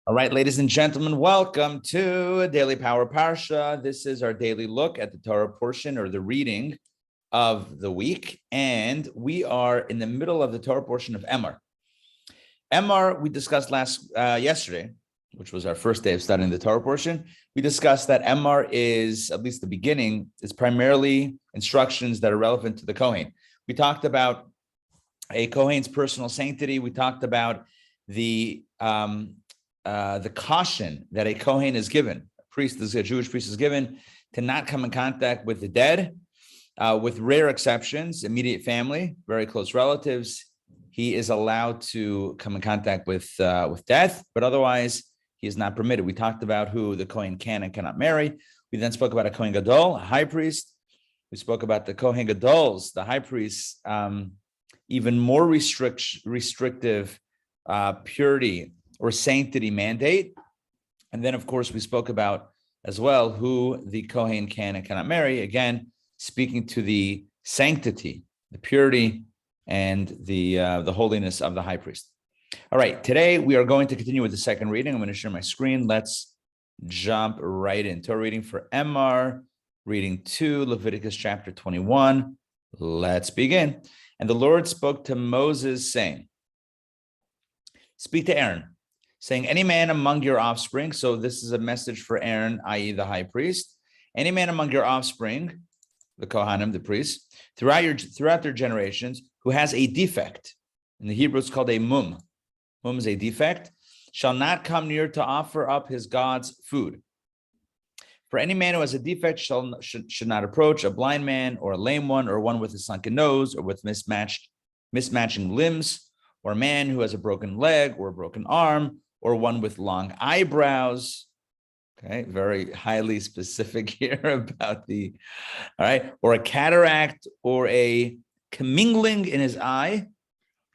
All right, ladies and gentlemen, welcome to Daily Power Parsha. This is our daily look at the Torah portion or the reading of the week. And we are in the middle of the Torah portion of Emor. Emor, we discussed yesterday, which was our first day of studying the Torah portion. We discussed that Emor is, at least the beginning, is primarily instructions that are relevant to the Kohen. We talked about a Kohen's personal sanctity. We talked about the caution that a Kohen is given, a Jewish priest is given, to not come in contact with the dead, with rare exceptions, immediate family, very close relatives. He is allowed to come in contact with death, but otherwise he is not permitted. We talked about who the Kohen can and cannot marry. We then spoke about a Kohen Gadol, a high priest. We spoke about the Kohen Gadols, the high priests, even more restrictive purity or sanctity mandate. And then, of course, we spoke about as well who the Kohen can and cannot marry, again, speaking to the sanctity, the purity, and the holiness of the high priest. All right, today we are going to continue with the second reading. I'm going to share my screen. Let's jump right in. Torah reading for Emor, reading 2, Leviticus Chapter 21. Let's begin. And the Lord spoke to Moses, saying, speak to Aaron, saying, any man among your offspring, so this is a message for Aaron, i.e. the high priest, any man among your offspring, the Kohanim, the priests, throughout their generations, who has a defect, in the Hebrew it's called a mum. Mum is a defect, shall not come near to offer up his God's food. For any man who has a defect should not approach a blind man or a lame one or one with a sunken nose or with mismatching limbs, or a man who has a broken leg or a broken arm, or one with long eyebrows. Okay, very highly specific here about all right, or a cataract or a commingling in his eye,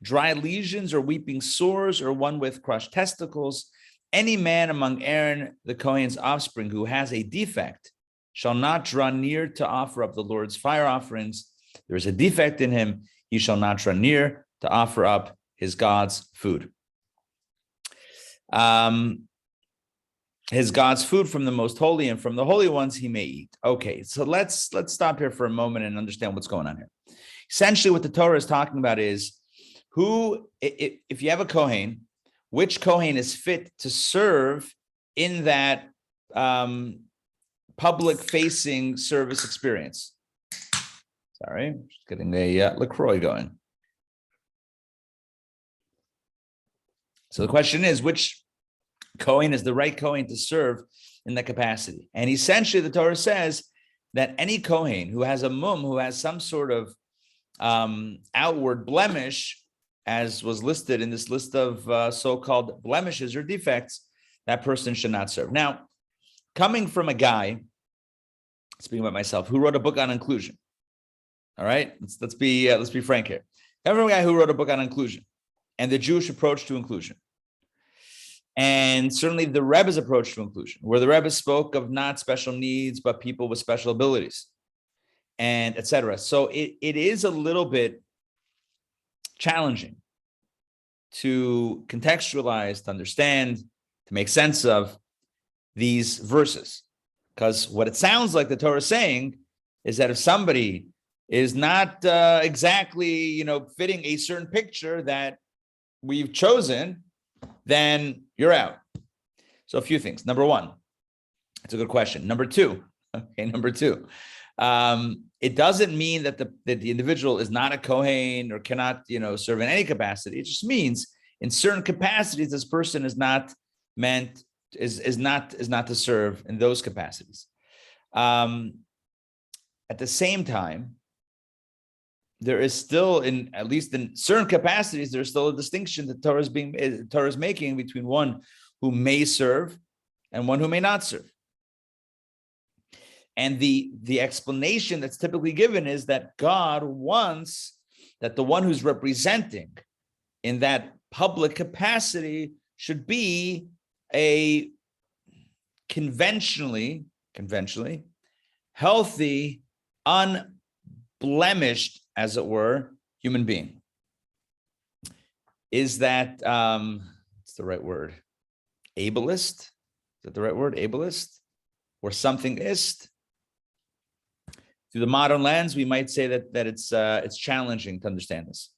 dry lesions or weeping sores, or one with crushed testicles. Any man among Aaron, the Kohen's offspring, who has a defect shall not draw near to offer up the Lord's fire offerings. There is a defect in him. He shall not draw near to offer up his God's food. His God's food from the most holy, and from the holy ones he may eat. Okay, so let's stop here for a moment and understand what's going on here. Essentially, what the Torah is talking about is if you have a Kohen, which Kohen is fit to serve in that public-facing service experience. Sorry, just getting a LaCroix going. So the question is, which Kohen is the right Kohen to serve in that capacity? And essentially, the Torah says that any Kohen who has a mum, who has some sort of outward blemish, as was listed in this list of so-called blemishes or defects, that person should not serve. Now, coming from a guy, speaking about myself, who wrote a book on inclusion. All right, let's be frank here. Coming from a guy who wrote a book on inclusion and the Jewish approach to inclusion, and certainly the Rebbe's approach to inclusion, where the Rebbe spoke of not special needs, but people with special abilities, and etc. So it is a little bit challenging to contextualize, to understand, to make sense of these verses. Because what it sounds like the Torah is saying is that if somebody is not exactly, fitting a certain picture that we've chosen, then you're out. So a few things. Number one, it's a good question. Number two, it doesn't mean that the individual is not a Kohen or cannot, serve in any capacity. It just means in certain capacities, this person is not to serve in those capacities. At the same time, there is still, at least in certain capacities, there's still a distinction that Torah is making between one who may serve and one who may not serve. And the explanation that's typically given is that God wants that the one who's representing in that public capacity should be a conventionally healthy, unblemished, as it were, human being. Is that, what's the right word? ableist. Is that the right word? Ableist? Or somethingist. Through the modern lens, we might say that it's challenging to understand this.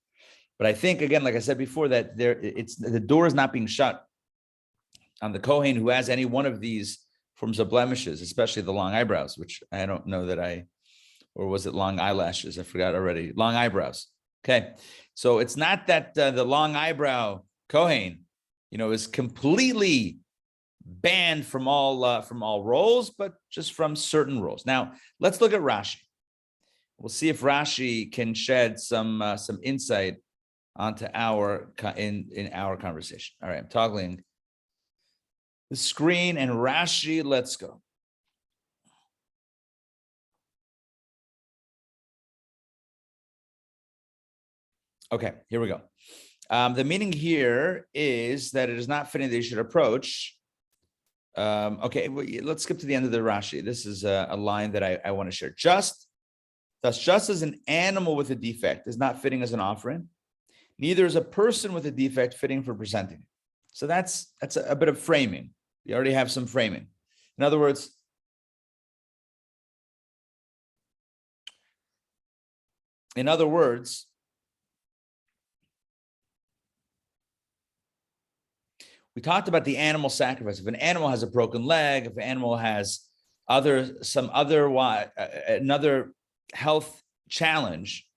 But I think, again, like I said before, that the door is not being shut on the Kohen who has any one of these forms of blemishes, especially the long eyebrows, which I don't know that or was it long eyelashes? I forgot already. Long eyebrows. Okay. So it's not that the long eyebrow Kohen, is completely banned from all roles, but just from certain roles. Now, let's look at Rashi. We'll see if Rashi can shed some insight onto our conversation. All right, I'm toggling the screen and Rashi, let's go. Okay, here we go. The meaning here is that it is not fitting that you should approach. Okay, let's skip to the end of the Rashi. This is a line that I want to share. Just as an animal with a defect is not fitting as an offering, neither is a person with a defect fitting for presenting. So that's a bit of framing. You already have some framing. In other words, we talked about the animal sacrifice. If an animal has a broken leg, if an animal has another health challenge,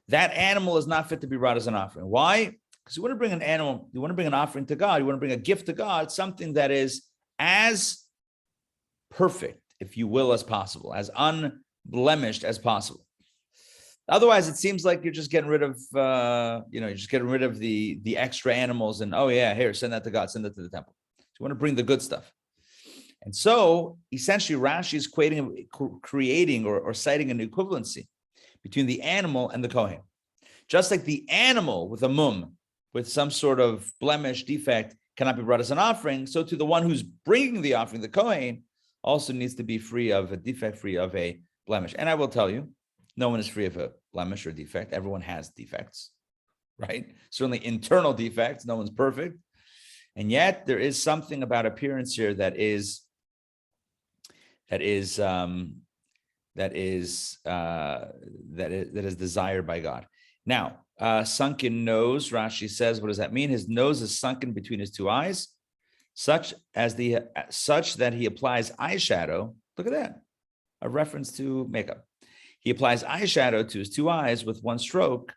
that animal is not fit to be brought as an offering. Why? Because you want to bring an animal, you want to bring an offering to God, you want to bring a gift to God, something that is as perfect, if you will, as possible, as unblemished as possible. Otherwise, it seems like you're just getting rid of, the extra animals and, oh yeah, here, send that to God, send that to the temple. So you want to bring the good stuff. And so essentially Rashi is creating or citing an equivalency between the animal and the Kohen. Just like the animal with a mum, with some sort of blemish, defect, cannot be brought as an offering, so to the one who's bringing the offering, the Kohen, also needs to be free of a defect, free of a blemish. And I will tell you, no one is free of a blemish or defect. Everyone has defects, right? Certainly internal defects. No one's perfect. And yet there is something about appearance here that is desired by God. Now, sunken nose, Rashi says, what does that mean? His nose is sunken between his two eyes, such that he applies eyeshadow. Look at that, a reference to makeup. He applies eyeshadow to his two eyes with one stroke.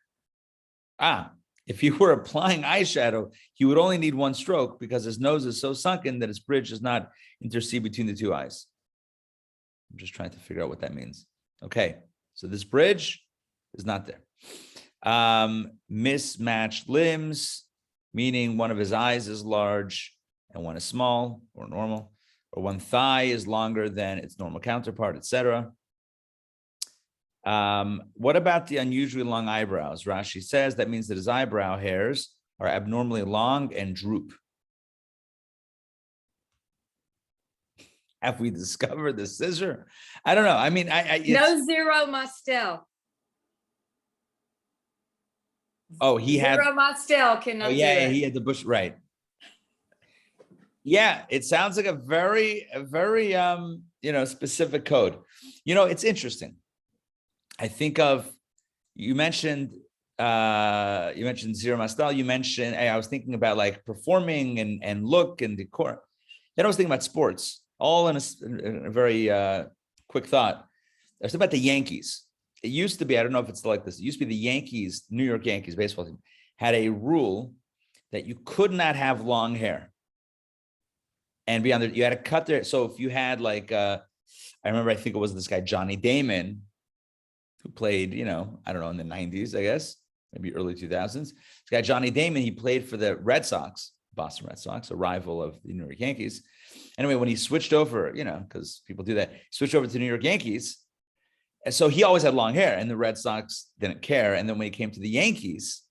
If he were applying eyeshadow, he would only need one stroke because his nose is so sunken that his bridge does not intercede between the two eyes. I'm just trying to figure out what that means. Okay, so this bridge is not there. Mismatched limbs, meaning one of his eyes is large and one is small or normal, or one thigh is longer than its normal counterpart, etc. What about the unusually long eyebrows? Rashi says that means that his eyebrow hairs are abnormally long and droop. Have we discovered the scissor? I don't know. I mean, no zero mastel. Oh, he had zero mastel cannot. Oh yeah, he had the bush, right? Yeah, it sounds like a very specific code. It's interesting. I think of, you mentioned zero mastel. You mentioned, I was thinking about like performing and look and decor. Then I was thinking about sports, all in a very quick thought. I was thinking about the Yankees. It used to be, I don't know if it's still like this. It used to be the Yankees, New York Yankees baseball team, had a rule that you could not have long hair. And beyond that, you had to cut their, so if you had like, I think it was this guy, Johnny Damon, who played, I don't know, in the 90s, I guess, maybe early 2000s. This guy, Johnny Damon, he played for the Red Sox, Boston Red Sox, a rival of the New York Yankees. Anyway, when he switched over, because people do that, switched over to the New York Yankees. And so he always had long hair and the Red Sox didn't care. And then when he came to the Yankees,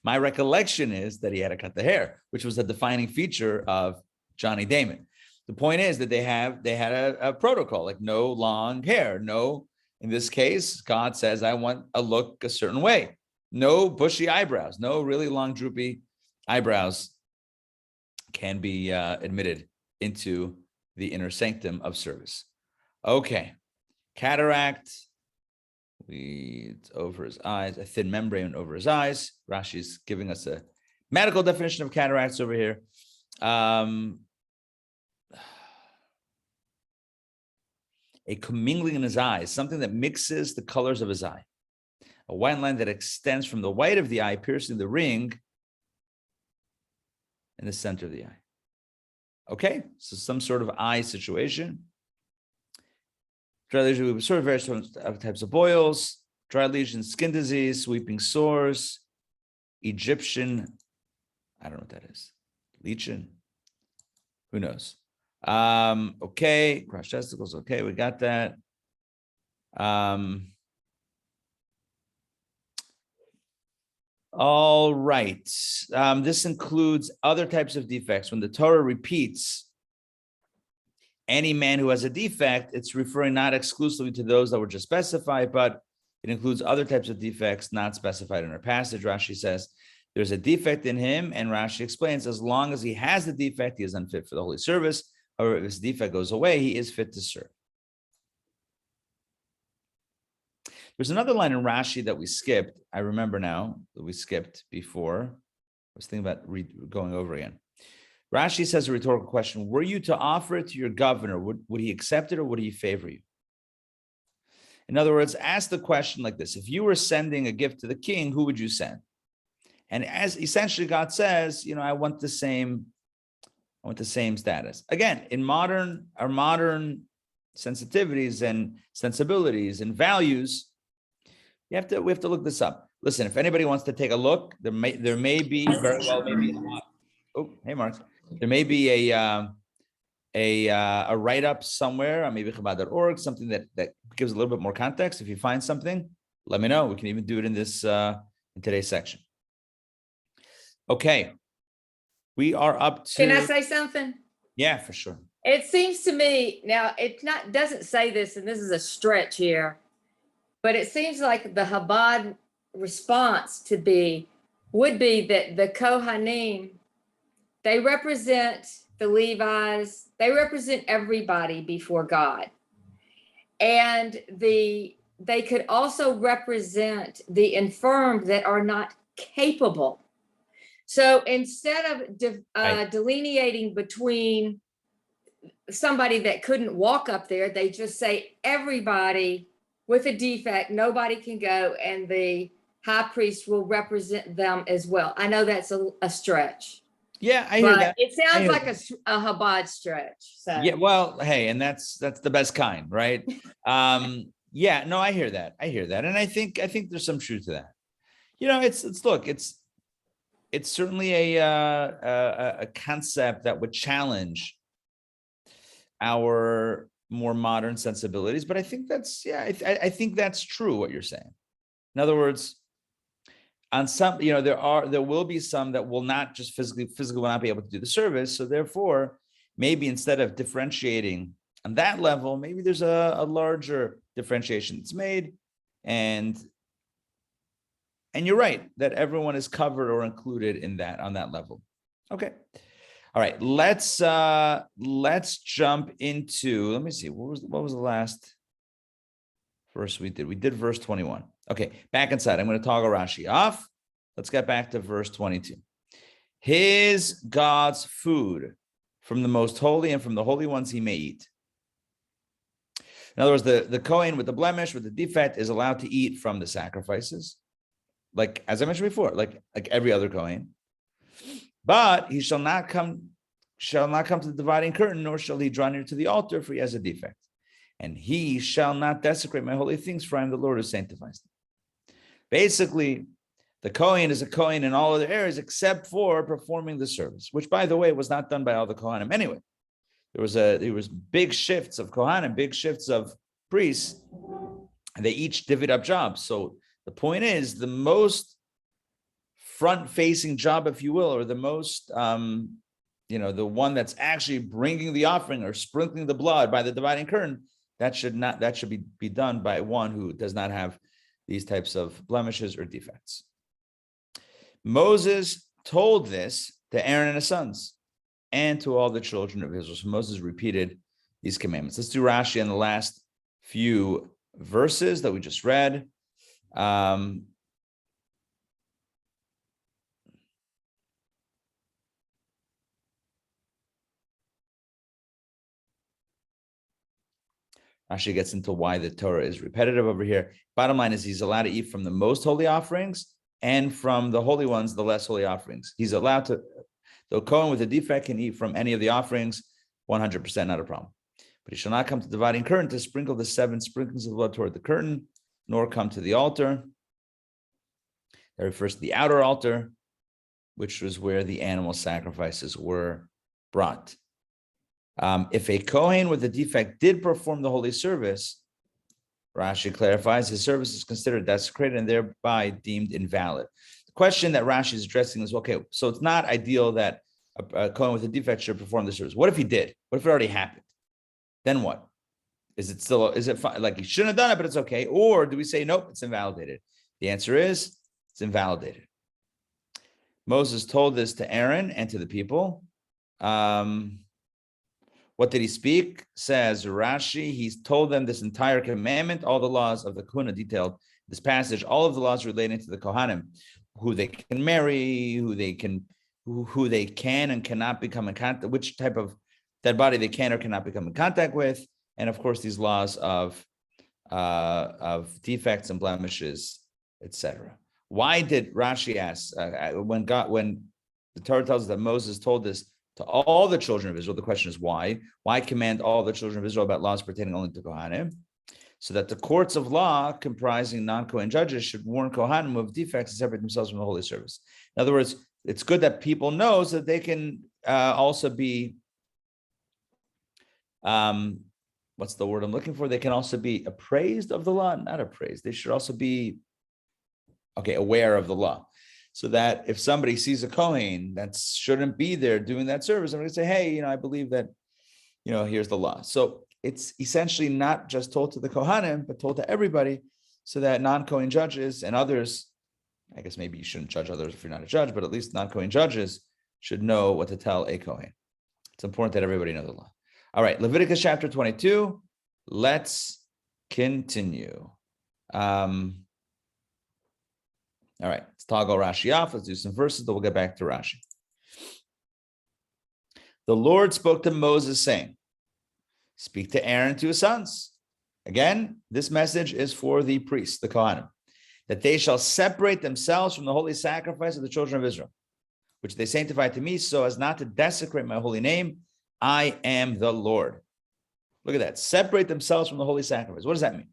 my recollection is that he had to cut the hair, which was a defining feature of Johnny Damon. The point is that they had a protocol, like no long hair, no, in this case, God says, I want a look a certain way. No bushy eyebrows, no really long droopy eyebrows can be admitted into the inner sanctum of service. Okay, cataract. It's over his eyes, a thin membrane over his eyes. Rashi's giving us a medical definition of cataracts over here. A commingling in his eyes, something that mixes the colors of his eye. A white line that extends from the white of the eye, piercing the ring in the center of the eye. Okay, so some sort of eye situation. Dry lesion, we sort of various types of boils, dry lesions, skin disease, sweeping sores, Egyptian, I don't know what that is. Lichen, who knows? Okay, crushed testicles. Okay, we got that. All right. This includes other types of defects. When the Torah repeats any man who has a defect, it's referring not exclusively to those that were just specified, but it includes other types of defects not specified in our passage. Rashi says there's a defect in him, and Rashi explains as long as he has the defect, he is unfit for the holy service. However, if his defect goes away, he is fit to serve. There's another line in Rashi that we skipped. I remember now that we skipped before. I was thinking about going over again. Rashi says a rhetorical question. Were you to offer it to your governor, would he accept it or would he favor you? In other words, ask the question like this. If you were sending a gift to the king, who would you send? And as essentially God says, I want the same status. Again, in our modern sensitivities and sensibilities and values, we have to look this up. Listen, if anybody wants to take a look, there may be very well maybe. Oh, hey, Mark. There may be a write-up somewhere on maybe Chabad.org, something that gives a little bit more context. If you find something, let me know. We can even do it in this in today's section. Okay, we are up to. Can I say something? Yeah, for sure. It seems to me now doesn't say this, and this is a stretch here, but it seems like the Chabad response would be that the Kohanim, they represent the Levites, they represent everybody before God. And they could also represent the infirm that are not capable. So instead of delineating between somebody that couldn't walk up there, they just say everybody with a defect, nobody can go, and the high priest will represent them as well. I know that's a stretch. Yeah, I hear that. It sounds like a Chabad stretch. So. Yeah, well, hey, and that's the best kind, right? Yeah, no, I hear that, and I think there's some truth to that. It's certainly a concept that would challenge our more modern sensibilities, but I think that's I think that's true what you're saying. In other words, on some, there will be some that will not just physically will not be able to do the service. So therefore, maybe instead of differentiating on that level, maybe there's a larger differentiation that's made, and you're right that everyone is covered or included in that on that level. Okay. All right, let's jump into, let me see, what was the last verse we did? We did verse 21. Okay, back inside. I'm going to toggle Rashi off. Let's get back to verse 22. His God's food from the most holy and from the holy ones he may eat. In other words, the Kohen with the blemish, with the defect, is allowed to eat from the sacrifices, like as I mentioned before, like every other Kohen. But he shall not come to the dividing curtain, nor shall he draw near to the altar, for he has a defect. And he shall not desecrate my holy things, for I am the Lord who sanctifies them. Basically, the Kohen is a Kohen in all other areas except for performing the service, which, by the way, was not done by all the Kohanim anyway. There was big shifts of Kohanim, big shifts of priests, and they each divvied up jobs. So the point is, the most front-facing job, if you will, or the most, the one that's actually bringing the offering or sprinkling the blood by the dividing curtain, that should be done by one who does not have these types of blemishes or defects. Moses told this to Aaron and his sons. and to all the children of Israel. So Moses repeated these commandments. Let's do Rashi in the last few verses that we just read. Rashi gets into why the Torah is repetitive over here. Bottom line is he's allowed to eat from the most holy offerings and from the holy ones, the less holy offerings. He's allowed to, the Kohen with a defect can eat from any of the offerings, 100%, not a problem. But he shall not come to the dividing curtain to sprinkle the 7 sprinklings of blood toward the curtain, nor come to the altar. That refers to the outer altar, which was where the animal sacrifices were brought. If a Kohen with a defect did perform the holy service, Rashi clarifies, his service is considered desecrated and thereby deemed invalid. The question that Rashi is addressing is, okay, so it's not ideal that a Kohen with a defect should perform the service. What if he did? What if it already happened? Then what? Is it still, is it fine? Like he shouldn't have done it, but it's okay? Or do we say, nope, it's invalidated? The answer is, it's invalidated. Moses told this to Aaron and to the people. What did he speak? Says Rashi, he's told them this entire commandment, all the laws of the Kuna detailed this passage, all of the laws relating to the Kohanim, who they can marry, who they can and cannot become in contact, which type of dead body they can or cannot become in contact with, and of course these laws of defects and blemishes, etc. Why did Rashi ask when the Torah tells us that Moses told this to all the children of Israel? The question is why? Why command all the children of Israel about laws pertaining only to Kohanim? So that the courts of law comprising non-Kohen judges should warn Kohanim of defects and separate themselves from the holy service. In other words, it's good that people know so that they can also be, what's the word I'm looking for? They can also be appraised of the law, not appraised. They should also be, aware of the law. So that if somebody sees a Kohen that shouldn't be there doing that service, I'm going to say, hey, I believe that, here's the law. So it's essentially not just told to the Kohanim, but told to everybody so that non-Kohen judges and others, I guess maybe you shouldn't judge others if you're not a judge, but at least non-Kohen judges should know what to tell a Kohen. It's important that everybody know the law. All right, Leviticus chapter 22. Let's continue. All right, let's toggle Rashi off. Let's do some verses, then we'll get back to Rashi. The Lord spoke to Moses saying, speak to Aaron and to his sons. Again, this message is for the priests, the Kohanim, that they shall separate themselves from the holy sacrifice of the children of Israel, which they sanctify to me so as not to desecrate my holy name. I am the Lord. Look at that. Separate themselves from the holy sacrifice. What does that mean?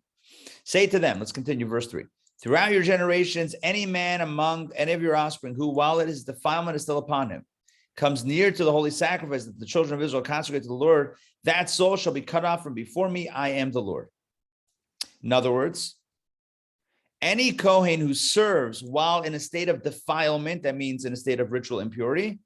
Say to them, let's continue verse 3. Throughout your generations, any man among any of your offspring who, while it is defilement is still upon him, comes near to the holy sacrifice that the children of Israel consecrate to the Lord, that soul shall be cut off from before me. I am the Lord. In other words, any Kohen who serves while in a state of defilement, that means in a state of ritual impurity,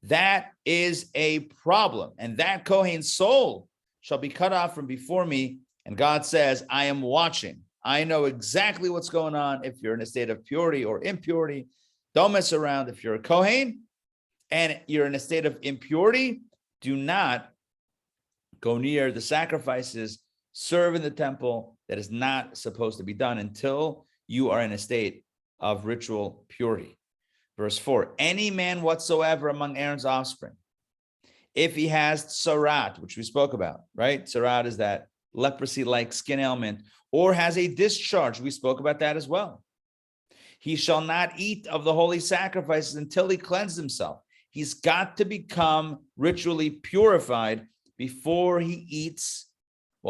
that is a problem. And that Kohen's soul shall be cut off from before me. And God says, I am watching. I know exactly what's going on. If you're in a state of purity or impurity, don't mess around. If you're a Kohen and you're in a state of impurity, do not go near the sacrifices, serve in the temple. That is not supposed to be done until you are in a state of ritual purity. Verse 4, any man whatsoever among Aaron's offspring, if he has tsarat, which we spoke about, right? Tsarat is that leprosy-like skin ailment, or has a discharge. We spoke about that as well. He shall not eat of the holy sacrifices until he cleanses himself. He's got to become ritually purified before he eats,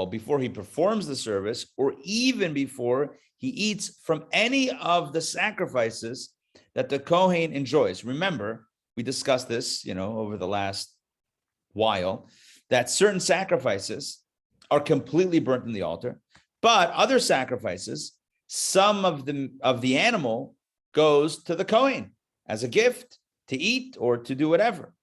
before he performs the service, or even before he eats from any of the sacrifices that the Kohen enjoys. Remember, we discussed this, over the last while, that certain sacrifices are completely burnt in the altar, but other sacrifices, some of the animal goes to the Kohen as a gift to eat or to do whatever.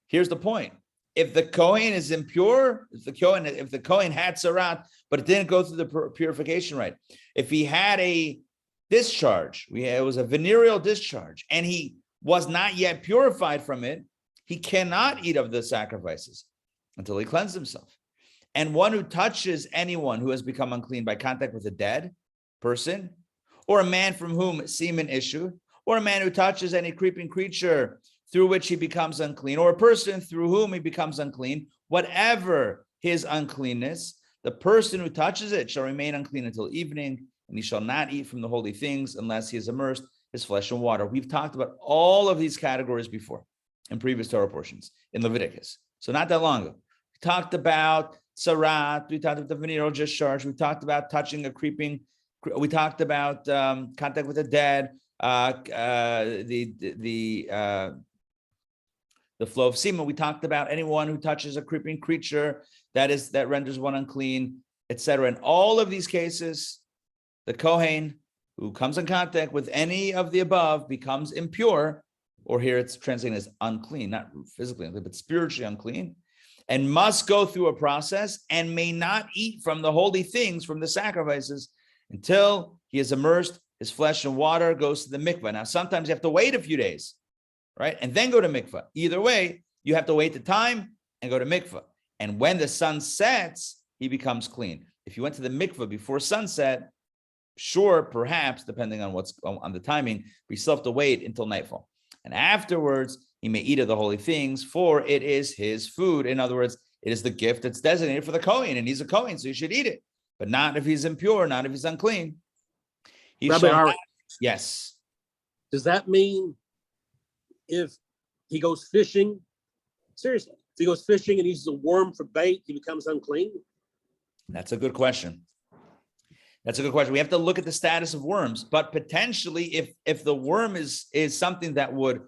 Here's the point. If the Kohen is impure, if the Kohen had tsarat, but it didn't go through the purification rite, if he had a discharge, it was a venereal discharge, and he was not yet purified from it, he cannot eat of the sacrifices until he cleanses himself. And one who touches anyone who has become unclean by contact with a dead person, or a man from whom semen issued, or a man who touches any creeping creature through which he becomes unclean, or a person through whom he becomes unclean, whatever his uncleanness, the person who touches it shall remain unclean until evening, and he shall not eat from the holy things unless he has immersed his flesh in water. We've talked about all of these categories before in previous Torah portions in Leviticus. So not that long ago. We talked about sarat, we talked about the venereal discharge, we talked about touching a creeping, we talked about contact with the dead, the flow of semen. We talked about anyone who touches a creeping creature that renders one unclean, etc. In all of these cases, the Kohen who comes in contact with any of the above becomes impure, or here it's translated as unclean, not physically unclean, but spiritually unclean, and must go through a process and may not eat from the holy things, from the sacrifices, until he has immersed his flesh in water, goes to the mikvah. Now, sometimes you have to wait a few days, right? And then go to mikvah. Either way, you have to wait the time and go to mikvah. And when the sun sets, he becomes clean. If you went to the mikvah before sunset, sure, perhaps, depending on what's on the timing, we still have to wait until nightfall. And afterwards, he may eat of the holy things, for it is his food. In other words, it is the gift that's designated for the Kohen, and he's a Kohen, so you should eat it. But not if he's impure, not if he's unclean. Rabbi, yes. Does that mean if he goes fishing, seriously, if he goes fishing and uses a worm for bait, he becomes unclean? That's a good question. That's a good question. We have to look at the status of worms, but potentially if the worm is something that would,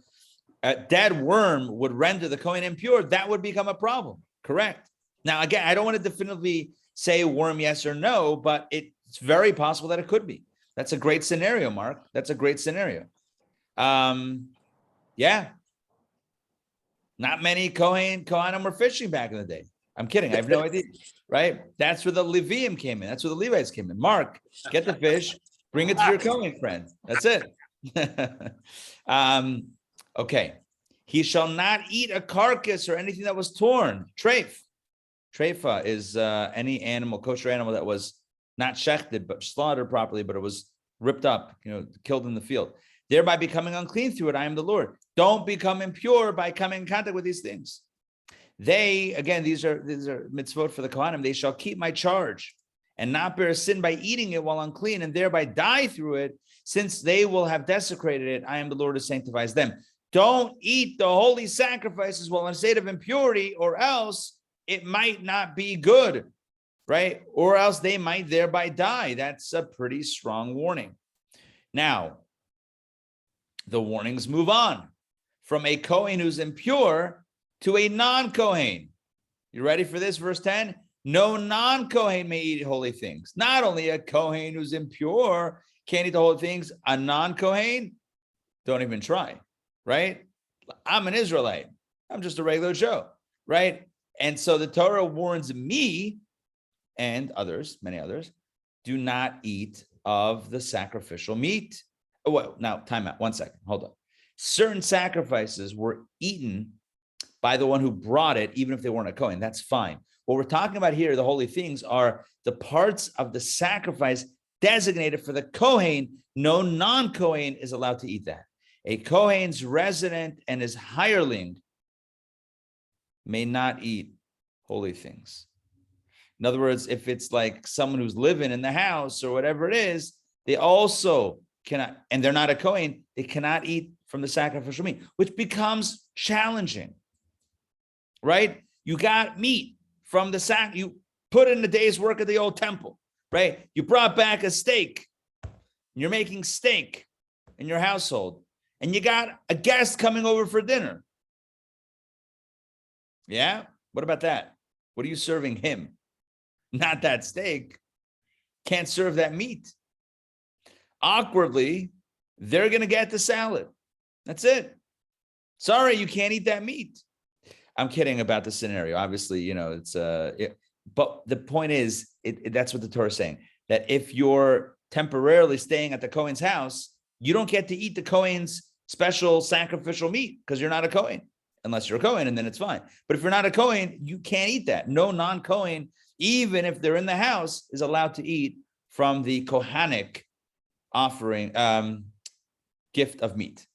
a dead worm would render the Kohen impure, that would become a problem. Correct. Now, again, I don't want to definitively say worm yes or no, but it's very possible that it could be. That's a great scenario, Mark. That's a great scenario. Yeah. Not many Kohanim were fishing back in the day. I'm kidding. I have no idea. Right? That's where the Levium came in. That's where the Levites came in. Mark, get the fish, bring it to your Kohen friend. That's it. Okay. He shall not eat a carcass or anything that was torn. Treif. Treifa is any animal, kosher animal that was not shechted, but slaughtered properly, but it was ripped up, killed in the field, thereby becoming unclean through it. I am the Lord. Don't become impure by coming in contact with these things. They, again, these are mitzvot for the Kohanim. They shall keep my charge and not bear sin by eating it while unclean and thereby die through it, since they will have desecrated it. I am the Lord who sanctifies them. Don't eat the holy sacrifices while in a state of impurity, or else it might not be good, right? Or else they might thereby die. That's a pretty strong warning. Now, the warnings move on from a Kohen who's impure to a non-Kohen. You ready for this? Verse 10, no non-Kohen may eat holy things. Not only a Kohen who's impure can't eat the holy things, a non-Kohen, don't even try, right? I'm an Israelite. I'm just a regular Joe, right? And so the Torah warns me and others, many others, do not eat of the sacrificial meat. Oh, well, now, time out. 1 second. Hold on. Certain sacrifices were eaten by the one who brought it, even if they weren't a Kohen. That's fine. What we're talking about here, the holy things, are the parts of the sacrifice designated for the Kohen. No non-Kohen is allowed to eat that. A Kohen's resident and his hireling may not eat holy things. In other words, if it's like someone who's living in the house or whatever it is, they also cannot, and they're not a Kohen, they cannot eat from the sacrificial meat, which becomes challenging, right? You got meat from the you put in the day's work of the old temple, right? You brought back a steak, you're making steak in your household, and you got a guest coming over for dinner. Yeah? What about that? What are you serving him? Not that steak. Can't serve that meat. Awkwardly, they're going to get the salad. That's it. Sorry, you can't eat that meat. I'm kidding about the scenario. Obviously, it's but the point is, that's what the Torah is saying, that if you're temporarily staying at the Kohen's house, you don't get to eat the Kohen's special sacrificial meat because you're not a Kohen. unless you're a Kohen, and then it's fine. But if you're not a Kohen, you can't eat that. No non-Kohen, even if they're in the house, is allowed to eat from the Kohanic offering, gift of meat,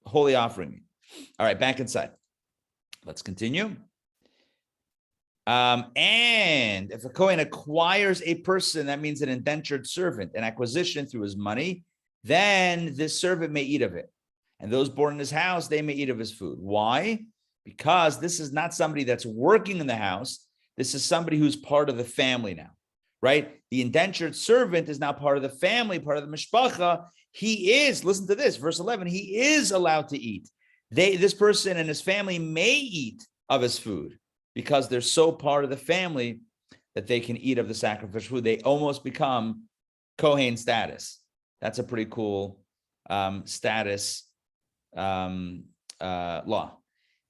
holy offering meat. All right, back inside. Let's continue. And if a Kohen acquires a person, that means an indentured servant, an acquisition through his money, then this servant may eat of it. And those born in his house, they may eat of his food. Why? Because this is not somebody that's working in the house. This is somebody who's part of the family now, right? The indentured servant is now part of the family, part of the mishpacha. He is, listen to this, verse 11, he is allowed to eat. This person and his family may eat of his food because they're so part of the family that they can eat of the sacrificial food. They almost become Kohen status. That's a pretty cool status law.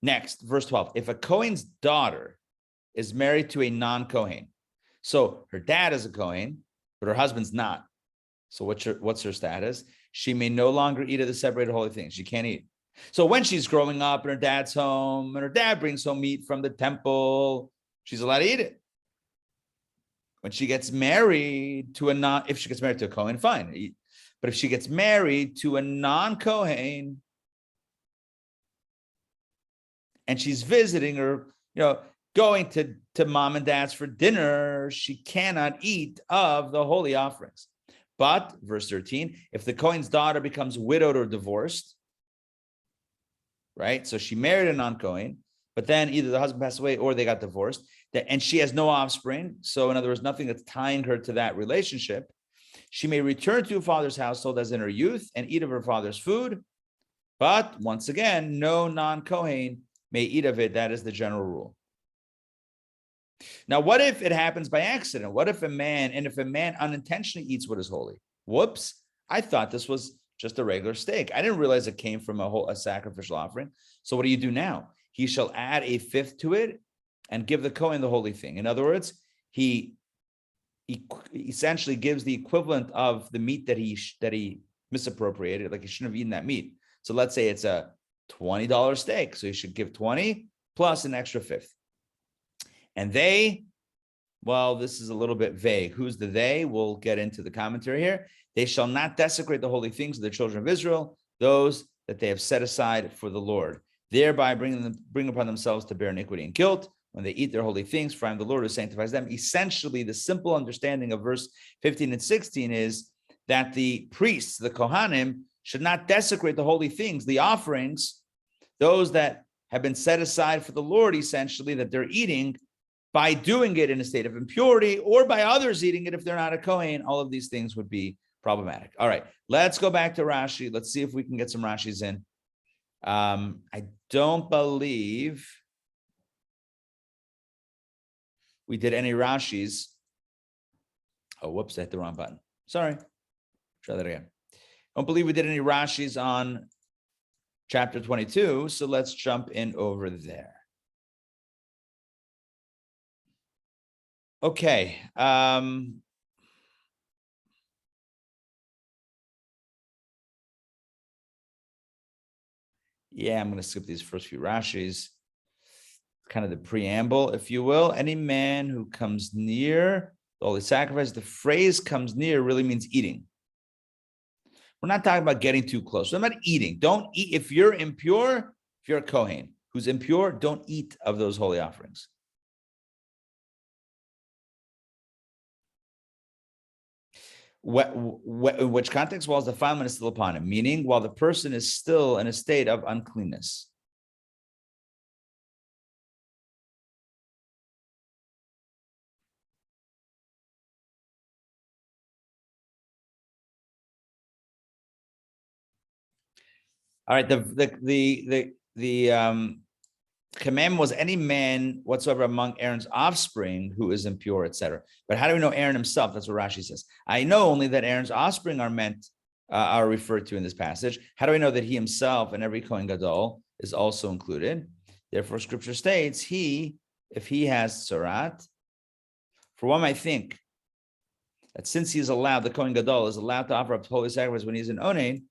Next, verse 12. If a Kohen's daughter is married to a non-Kohen, so her dad is a Kohen, but her husband's not. So what's her status? She may no longer eat of the separated holy things. She can't eat. So when she's growing up in her dad's home and her dad brings home meat from the temple, she's allowed to eat it. When she gets married to if she gets married to a Kohen, fine. But if she gets married to a non-Kohen and she's visiting her, going to mom and dad's for dinner, she cannot eat of the holy offerings. But, verse 13, if the Kohen's daughter becomes widowed or divorced, right? So she married a non-Kohen, but then either the husband passed away or they got divorced, and she has no offspring. So in other words, nothing that's tying her to that relationship. She may return to her father's household as in her youth and eat of her father's food. But once again, no non-Kohen may eat of it. That is the general rule. Now, what if it happens by accident? What if a man unintentionally eats what is holy? Whoops, I thought this was just a regular steak. I didn't realize it came from a sacrificial offering. So what do you do now? He shall add a fifth to it and give the Kohen the holy thing. In other words, he essentially gives the equivalent of the meat that he misappropriated, like he shouldn't have eaten that meat. So let's say it's a $20 steak. So he should give 20 plus an extra fifth. And this is a little bit vague. Who's the they? We'll get into the commentary here. They shall not desecrate the holy things of the children of Israel, those that they have set aside for the Lord, thereby bring upon themselves to bear iniquity and guilt when they eat their holy things, for I am the Lord who sanctifies them. Essentially, the simple understanding of verse 15 and 16 is that the priests, the Kohanim, should not desecrate the holy things, the offerings, those that have been set aside for the Lord, essentially, that they're eating, by doing it in a state of impurity or by others eating it if they're not a Kohen. All of these things would be problematic. All right, let's go back to Rashi. Let's see if we can get some Rashis in. I don't believe we did any Rashis. Oh, whoops, I hit the wrong button. Sorry. Try that again. I don't believe we did any Rashis on chapter 22, so let's jump in over there. Okay. Yeah, I'm going to skip these first few Rashis. Kind of the preamble, if you will. Any man who comes near the holy sacrifice, the phrase comes near really means eating. We're not talking about getting too close. We're not eating. Don't eat. If you're impure, if you're a Kohen who's impure, don't eat of those holy offerings. Which context? While the defilement is still upon him, meaning while the person is still in a state of uncleanness. All right, the commandment was any man whatsoever among Aaron's offspring who is impure, etc. But how do we know Aaron himself? That's what Rashi says. I know only that Aaron's offspring are referred to in this passage. How do I know that he himself and every Kohen Gadol is also included? Therefore, Scripture states if he has tzarat, for one might think that since he is allowed, the Kohen Gadol is allowed to offer up holy sacrifice when he's in onen,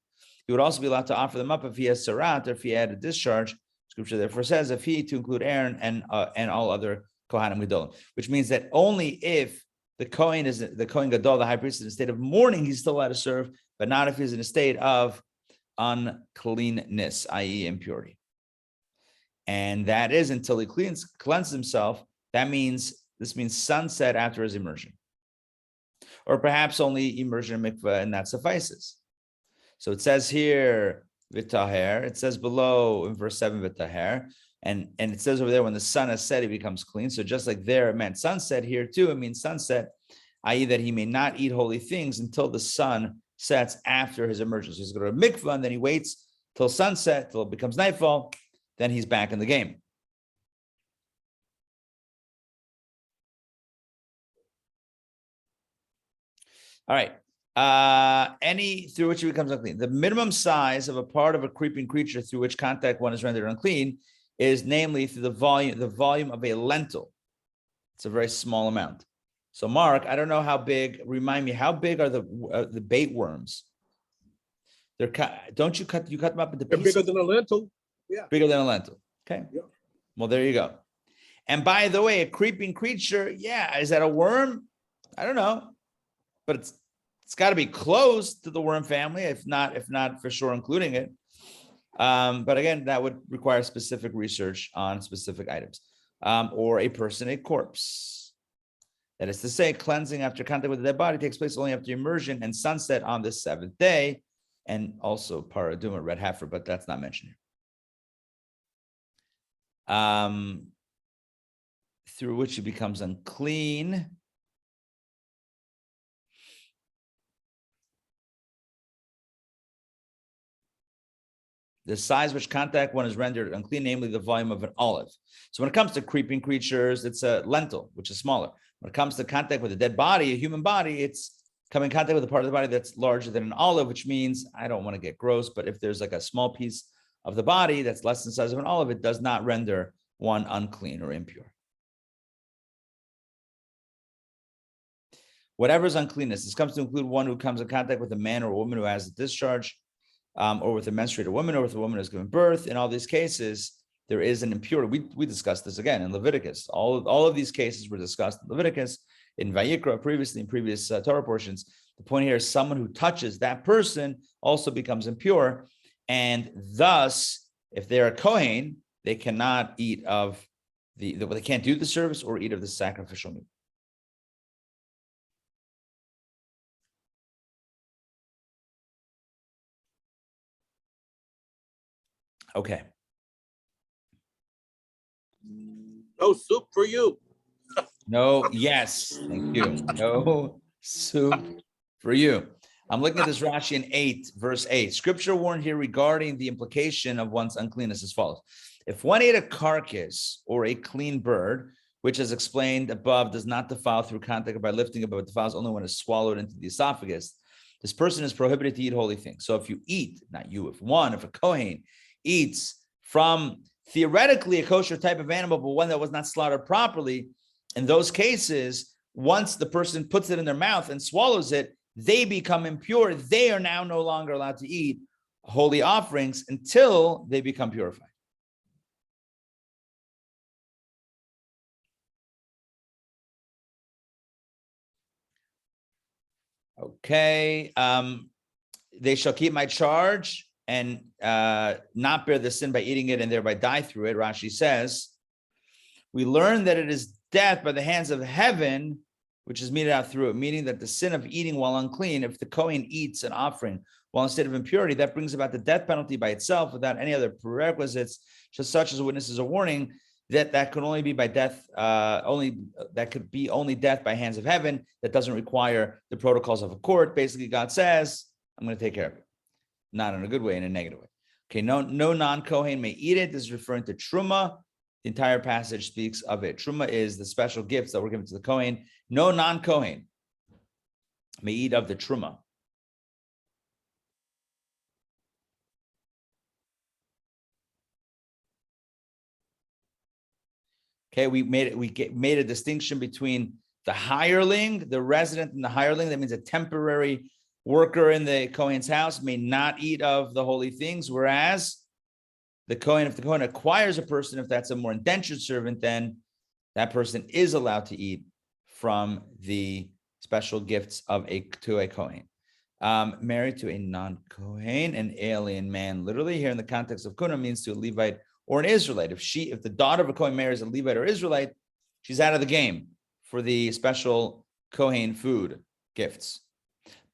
He would also be allowed to offer them up if he has sarat or if he had a discharge. Scripture therefore says, if he, to include Aaron and all other Kohanim Gedolim, which means that only if the Kohen Gadol, the high priest, is in a state of mourning, he's still allowed to serve, but not if he's in a state of uncleanness, i.e. impurity. And that is until he cleanses himself. This means sunset after his immersion. Or perhaps only immersion in mikveh, and that suffices. So it says here, v'taher. It says below in verse 7, v'taher. And it says over there, when the sun has set, he becomes clean. So just like there it meant sunset, here too, it means sunset, i.e. that he may not eat holy things until the sun sets after his immersion. So he's going to mikvah, and then he waits till sunset, till it becomes nightfall. Then he's back in the game. All right. Any through which he becomes unclean. The minimum size of a part of a creeping creature through which contact one is rendered unclean is namely through the volume of a lentil. It's a very small amount. So Mark, I don't know how big. Remind me, how big are the bait worms? They're you cut them up into pieces? They're bigger than a lentil. Yeah. Bigger than a lentil. Okay. Yeah. Well, there you go. And by the way, a creeping creature, yeah, is that a worm? I don't know, but it's got to be close to the worm family, if not for sure including it. But again, that would require specific research on specific items, or a person, a corpse. That is to say, cleansing after contact with the dead body takes place only after immersion and sunset on the seventh day, and also paraduma, red heifer, but that's not mentioned here. Through which he becomes unclean. The size which contact one is rendered unclean, namely the volume of an olive. So when it comes to creeping creatures, it's a lentil, which is smaller. When it comes to contact with a dead body, a human body, it's coming in contact with a part of the body that's larger than an olive, which means, I don't want to get gross, but if there's like a small piece of the body that's less than the size of an olive, it does not render one unclean or impure. Whatever is uncleanness, this comes to include one who comes in contact with a man or a woman who has a discharge, or with a menstruated woman, or with a woman who has given birth. In all these cases, there is an impurity. We discussed this again in Leviticus. All of these cases were discussed in Leviticus, in Vayikra, previously in previous Torah portions. The point here is someone who touches that person also becomes impure, and thus, if they're a Kohen, they cannot eat of they can't do the service or eat of the sacrificial meat. Okay. No soup for you. No, yes, thank you. No soup for you. I'm looking at this Rashi in 8, verse 8. Scripture warned here regarding the implication of one's uncleanness as follows. If one ate a carcass or a clean bird, which as explained above, does not defile through contact or by lifting it, but defiles only when it's swallowed into the esophagus, this person is prohibited to eat holy things. So if you eat, not you, if a Kohen eats from theoretically a kosher type of animal, but one that was not slaughtered properly, in those cases, once the person puts it in their mouth and swallows it, they become impure. They are now no longer allowed to eat holy offerings until they become purified. Okay. They shall keep my charge and not bear the sin by eating it and thereby die through it. Rashi says, we learn that it is death by the hands of heaven, which is meted out through it, meaning that the sin of eating while unclean, if the Kohen eats an offering while in a state of impurity, that brings about the death penalty by itself without any other prerequisites, just such as witnesses a warning that could only be by death, that could be only death by hands of heaven, that doesn't require the protocols of a court. Basically, God says, I'm going to take care of it. Not in a good way, in a negative way. Okay, no non-Kohen may eat it. This is referring to Truma. The entire passage speaks of it. Truma is the special gifts that were given to the Kohen. No non-Kohen may eat of the Truma. Okay, we made a distinction between the hireling, the resident, and the hireling. That means a temporary worker in the Kohen's house may not eat of the holy things, whereas the Kohen, if the Kohen acquires a person, if that's a more indentured servant, then that person is allowed to eat from the special gifts to a Kohen. Married to a non-Kohen, an alien man. Literally here in the context of Kuna means to a Levite or an Israelite. If the daughter of a Kohen marries a Levite or Israelite, she's out of the game for the special Kohen food gifts.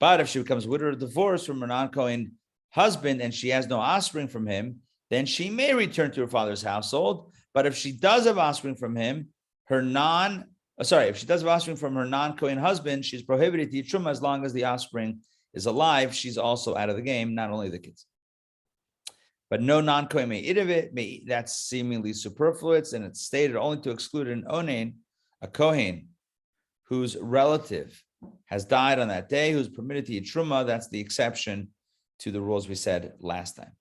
But if she becomes widowed or divorced from her non-Kohen husband and she has no offspring from him, then she may return to her father's household. But if she does have offspring from him, if she does have offspring from her non-Kohen husband, she's prohibited to eat truma as long as the offspring is alive. She's also out of the game, not only the kids. But no non-Kohen may eat of it. That's seemingly superfluous, and it's stated only to exclude an onen, a Kohen, whose relative has died on that day, who's permitted to eat truma. That's the exception to the rules we said last time.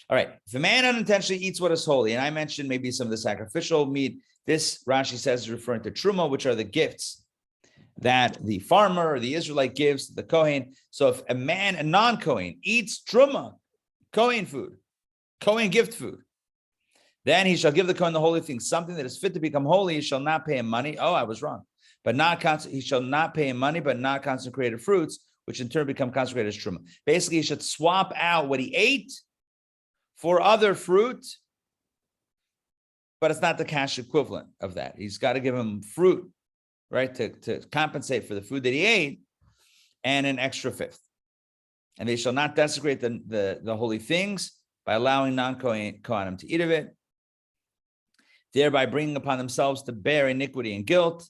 All right, if a man unintentionally eats what is holy, and I mentioned maybe some of the sacrificial meat, this Rashi says is referring to truma, which are the gifts that the farmer or the Israelite gives to the Kohen. So if a non-Kohen, eats truma, Kohen food, Kohen gift food, then he shall give the Kohen the holy thing, something that is fit to become holy. He shall not pay him money. Oh, I was wrong. He shall not pay him money, but not consecrated fruits, which in turn become consecrated as truma. Basically, he should swap out what he ate for other fruit, but it's not the cash equivalent of that. He's got to give him fruit, right, to compensate for the food that he ate, and an extra fifth. And they shall not desecrate the holy things by allowing non-Kohanim to eat of it, thereby bringing upon themselves to bear iniquity and guilt.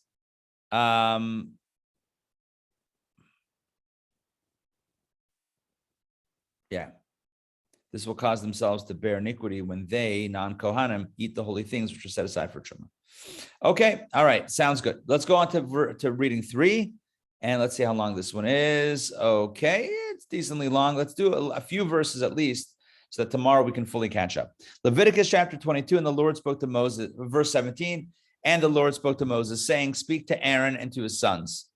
This will cause themselves to bear iniquity when they, non-Kohanim, eat the holy things which are set aside for truma. Okay, all right, sounds good. Let's go on to reading 3, and let's see how long this one is. Okay, it's decently long. Let's do a few verses at least, so that tomorrow we can fully catch up. Leviticus chapter 22, and the Lord spoke to Moses, verse 17, and the Lord spoke to Moses, saying, speak to Aaron and to his sons.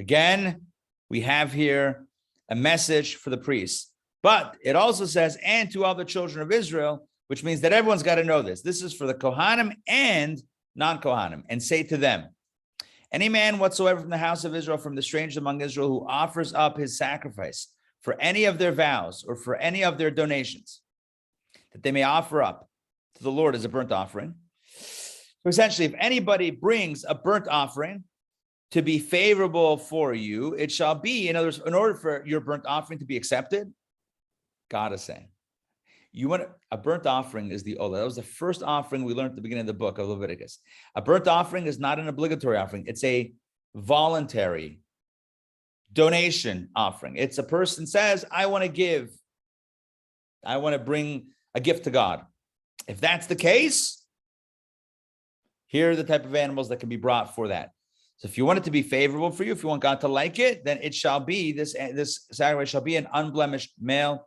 Again, we have here a message for the priests. But it also says, and to all the children of Israel, which means that everyone's got to know this. This is for the Kohanim and non-Kohanim, and say to them, any man whatsoever from the house of Israel, from the stranger among Israel, who offers up his sacrifice for any of their vows or for any of their donations, that they may offer up to the Lord as a burnt offering. So essentially, if anybody brings a burnt offering to be favorable for you, it shall be, in other words, in order for your burnt offering to be accepted, God is saying, you want a burnt offering is the olah. That was the first offering we learned at the beginning of the book of Leviticus. A burnt offering is not an obligatory offering. It's a voluntary donation offering. It's a person says, I want to bring a gift to God. If that's the case, here are the type of animals that can be brought for that. So if you want it to be favorable for you, if you want God to like it, then it shall be, this sacrifice shall be an unblemished male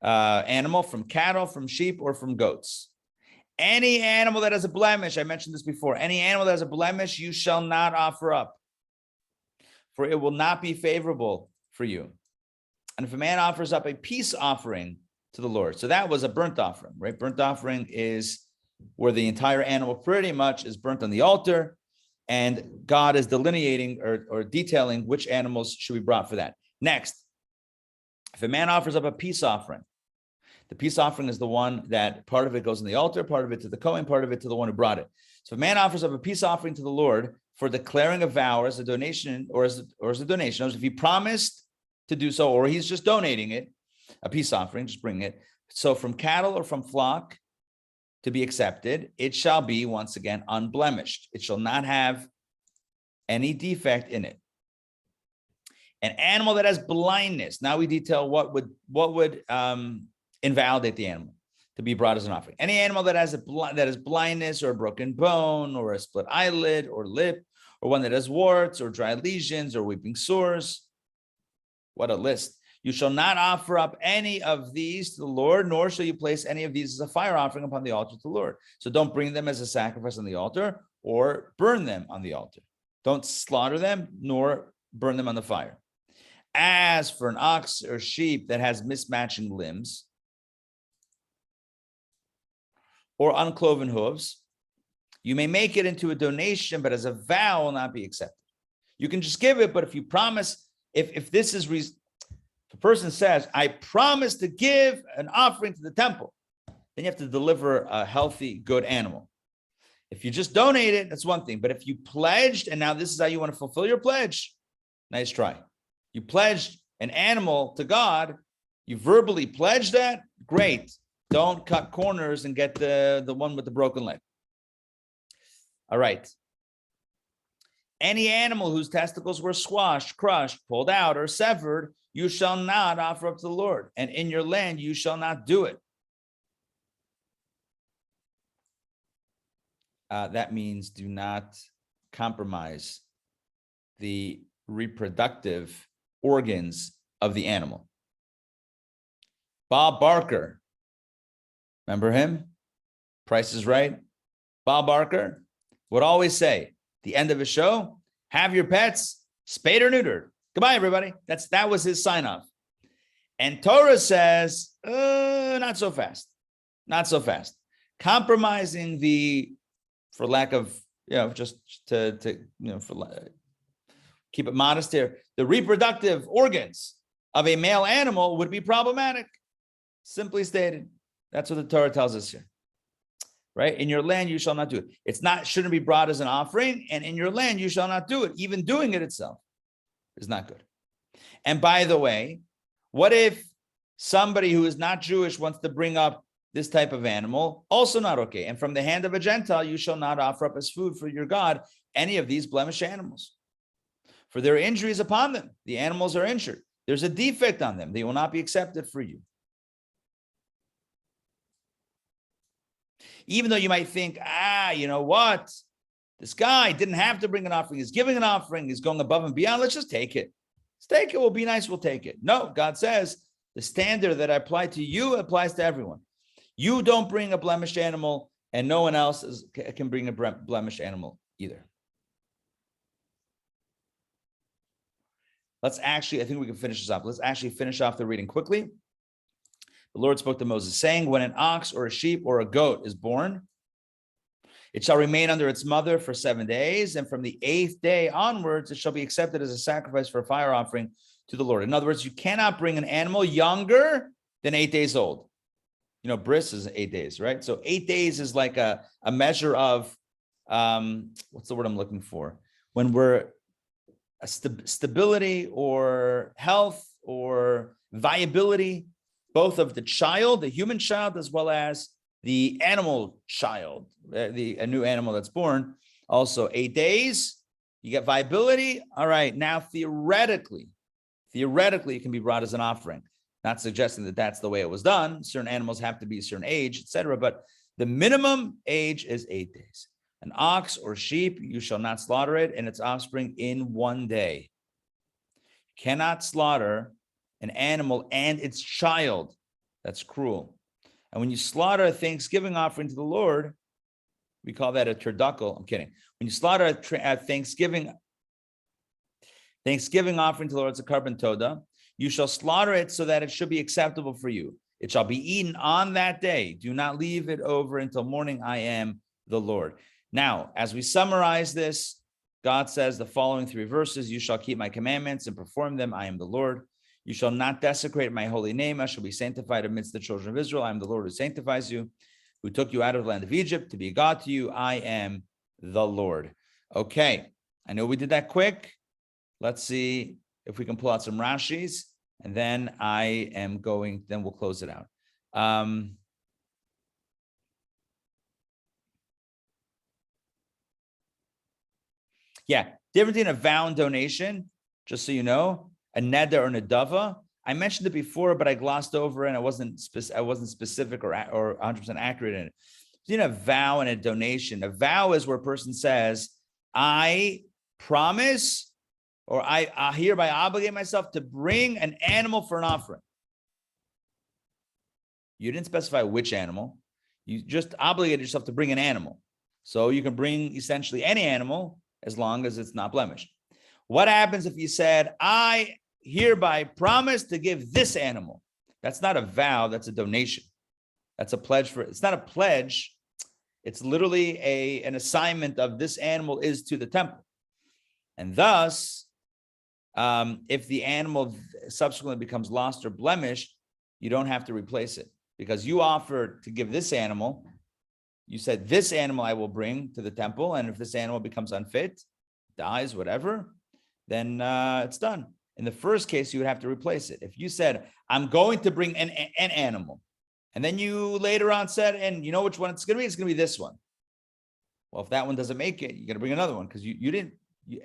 animal from cattle, from sheep, or from goats. Any animal that has a blemish, I mentioned this before, any animal that has a blemish, you shall not offer up, for it will not be favorable for you. And if a man offers up a peace offering to the Lord, so that was a burnt offering, right? Burnt offering is where the entire animal pretty much is burnt on the altar, and God is delineating or detailing which animals should be brought for that. Next, if a man offers up a peace offering, the peace offering is the one that part of it goes on the altar, part of it to the Kohen, part of it to the one who brought it. So if a man offers up a peace offering to the Lord for declaring a vow or as a donation, or as a donation, if he promised to do so, or he's just donating it, a peace offering, just bring it. So from cattle or from flock to be accepted, it shall be, once again, unblemished. It shall not have any defect in it. An animal that has blindness. Now we detail what would invalidate the animal to be brought as an offering. Any animal that has blindness or a broken bone or a split eyelid or lip, or one that has warts or dry lesions or weeping sores. What a list. You shall not offer up any of these to the Lord, nor shall you place any of these as a fire offering upon the altar to the Lord. So don't bring them as a sacrifice on the altar or burn them on the altar. Don't slaughter them nor burn them on the fire. As for an ox or sheep that has mismatching limbs or uncloven hooves, you may make it into a donation, but as a vow will not be accepted. You can just give it, but if you promise, if this is, the person says, I promise to give an offering to the temple, then you have to deliver a healthy, good animal. If you just donate it, that's one thing. But if you pledged, and now this is how you want to fulfill your pledge, nice try. You pledged an animal to God, you verbally pledged that, great. Don't cut corners and get the one with the broken leg. All right. Any animal whose testicles were squashed, crushed, pulled out, or severed, you shall not offer up to the Lord, and in your land you shall not do it. That means do not compromise the reproductive organs of the animal. Bob Barker, remember him? Price is Right. Bob Barker would always say, the end of a show, have your pets spayed or neutered. Goodbye, everybody. That was his sign off. And Torah says, not so fast. Not so fast. Compromising for lack of, just to keep it modest here, the reproductive organs of a male animal would be problematic. Simply stated. That's what the Torah tells us here. Right? In your land, you shall not do it. Shouldn't be brought as an offering, and in your land, you shall not do it. Even doing it itself is not good. And by the way, what if somebody who is not Jewish wants to bring up this type of animal? Also not okay. And from the hand of a Gentile, you shall not offer up as food for your God any of these blemished animals. For there are injuries upon them. The animals are injured. There's a defect on them. They will not be accepted for you. Even though you might think, you know what? This guy didn't have to bring an offering. He's giving an offering. He's going above and beyond. Let's just take it. Let's take it. We'll be nice. We'll take it. No, God says the standard that I apply to you applies to everyone. You don't bring a blemished animal, and no one else can bring a blemished animal either. I think we can finish this off. Let's actually finish off the reading quickly. The Lord spoke to Moses, saying, when an ox or a sheep or a goat is born, it shall remain under its mother for 7 days, and from the 8th day onwards, it shall be accepted as a sacrifice for a fire offering to the Lord. In other words, you cannot bring an animal younger than 8 days old. Bris is 8 days, right? So 8 days is like a measure of, what's the word I'm looking for? When we're stability or health or viability, both of the child, the human child, as well as the animal child, a new animal that's born. Also 8 days, you get viability. All right, now theoretically, it can be brought as an offering. Not suggesting that that's the way it was done. Certain animals have to be a certain age, etc. But the minimum age is 8 days. An ox or sheep, you shall not slaughter it and its offspring in 1 day. You cannot slaughter an animal and its child. That's cruel. And when you slaughter a Thanksgiving offering to the Lord, we call that a turduckle. I'm kidding. When you slaughter a Thanksgiving offering to the Lord, it's a carbon toda. You shall slaughter it so that it should be acceptable for you. It shall be eaten on that day. Do not leave it over until morning. I am the Lord. Now, as we summarize this, God says the following 3 verses: you shall keep my commandments and perform them. I am the Lord. You shall not desecrate my holy name. I shall be sanctified amidst the children of Israel. I am the Lord who sanctifies you, who took you out of the land of Egypt to be a God to you. I am the Lord. Okay, I know we did that quick. Let's see if we can pull out some Rashis, and then then we'll close it out. Difference between a vow and donation, just so you know, a neder or nedava. I mentioned it before, but I glossed over and I wasn't specific or 100% accurate in it. Between a vow and a donation, a vow is where a person says, I promise, or I hereby obligate myself to bring an animal for an offering. You didn't specify which animal. You just obligated yourself to bring an animal. So you can bring essentially any animal as long as it's not blemished. What happens if you said, I hereby promise to give this animal. That's not a vow, that's a donation. That's a pledge it's not a pledge. It's literally an assignment of this animal is to the temple. And thus, if the animal subsequently becomes lost or blemished, you don't have to replace it because you offered to give this animal. You said, this animal I will bring to the temple. And if this animal becomes unfit, dies, whatever, then it's done. In the first case, you would have to replace it. If you said, I'm going to bring an animal, and then you later on said, and you know which one it's going to be? It's going to be this one. Well, if that one doesn't make it, you got to bring another one because